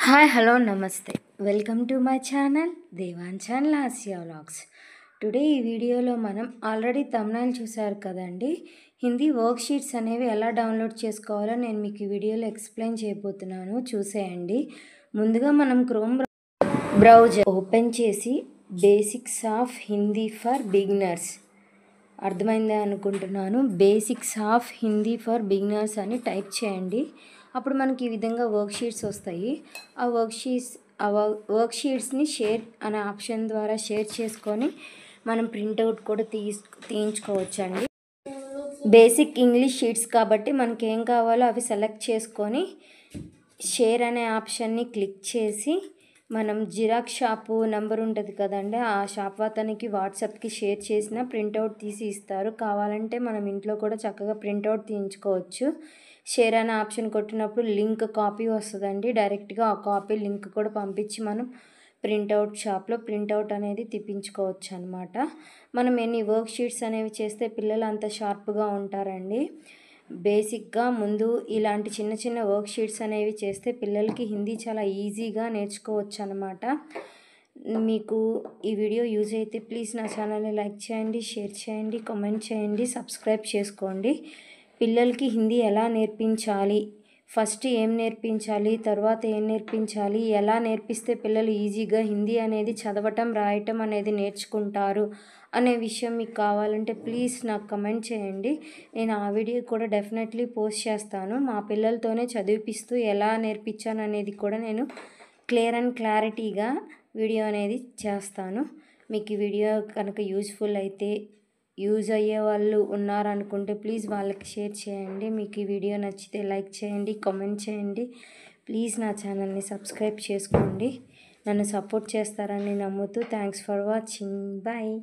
Hi hello నమస్తే welcome to my channel Devanchan Lasya vlogs. Today ఈ వీడియోలో మనం ఆల్రెడీ థంబ్నెయిల్ చూసారు కదండి. హిందీ వర్క్ షీట్స్ అనేవి ఎలా డౌన్లోడ్ చేసుకోవాలో నేను మీకు ఈ వీడియోలో ఎక్స్ప్లెయిన్ చేయబోతున్నాను, చూసేయండి. ముందుగా మనం క్రోమ్ బ్రౌజర్ ఓపెన్ చేసి basics of Hindi for beginners, అర్థమైందే అనుకుంటున్నాను, basics of Hindi for beginners అని టైప్ చేయండి. అప్పుడు మనకి ఈ విధంగా వర్క్ షీట్స్ వస్తాయి. ఆ వర్క్ షీట్స్ని షేర్ అనే ఆప్షన్ ద్వారా షేర్ చేసుకొని మనం ప్రింట్అవుట్ కూడా తీయించుకోవచ్చండి. బేసిక్ ఇంగ్లీష్ షీట్స్ కాబట్టి మనకి ఏం కావాలో అవి సెలెక్ట్ చేసుకొని షేర్ అనే ఆప్షన్ని క్లిక్ చేసి మనం జిరాక్స్ షాపు నెంబర్ ఉంటుంది కదండి, ఆ షాప్ అతనికి వాట్సాప్కి షేర్ చేసిన ప్రింట్అవుట్ తీసి ఇస్తారు. కావాలంటే మనం ఇంట్లో కూడా చక్కగా ప్రింట్అవుట్ తీయించుకోవచ్చు. షేర్ అనే ఆప్షన్ కొట్టినప్పుడు లింక్ కాపీ వస్తుందండి. డైరెక్ట్గా ఆ కాపీ లింక్ కూడా పంపించి మనం షాప్లో ప్రింట్అవుట్ అనేది తీపించుకోవచ్చు అనమాట. మనం ఎన్ని వర్క్ షీట్స్ అనేవి చేస్తే పిల్లలు అంత షార్ప్గా ఉంటారండి. బేసిక్గా ముందు ఇలాంటి చిన్న చిన్న వర్క్ షీట్స్ అనేవి చేస్తే పిల్లలకి హిందీ చాలా ఈజీగా నేర్చుకోవచ్చు అనమాట. మీకు ఈ వీడియో యూజ్ అయితే ప్లీజ్ నా ఛానల్ని లైక్ చేయండి, షేర్ చేయండి, కామెంట్ చేయండి, సబ్స్క్రైబ్ చేసుకోండి. పిల్లలకి హిందీ ఎలా నేర్పించాలి, ఫస్ట్ ఏం నేర్పించాలి, తర్వాత ఏం నేర్పించాలి, ఎలా నేర్పిస్తే పిల్లలు ఈజీగా హిందీ అనేది చదవటం రాయటం అనేది నేర్చుకుంటారు అనే విషయం మీకు కావాలంటే ప్లీజ్ నాకు కమెంట్ చేయండి. నేను ఆ వీడియో కూడా డెఫినెట్లీ పోస్ట్ చేస్తాను. మా పిల్లలతోనే చదివిపిస్తూ ఎలా నేర్పించాను అనేది కూడా నేను క్లియర్ అండ్ క్లారిటీగా వీడియో అనేది చేస్తాను. మీకు ఈ వీడియో కనుక యూజ్ అయ్యే వాళ్ళు ఉన్నారనుకుంటే ప్లీజ్ వాళ్ళకి షేర్ చేయండి. మీకు ఈ వీడియో నచ్చితే లైక్ చేయండి, కామెంట్ చేయండి. ప్లీజ్ నా ఛానల్ని సబ్స్క్రైబ్ చేసుకోండి. నన్ను సపోర్ట్ చేస్తారని నమ్ముతూ థ్యాంక్స్ ఫర్ వాచింగ్. బాయ్.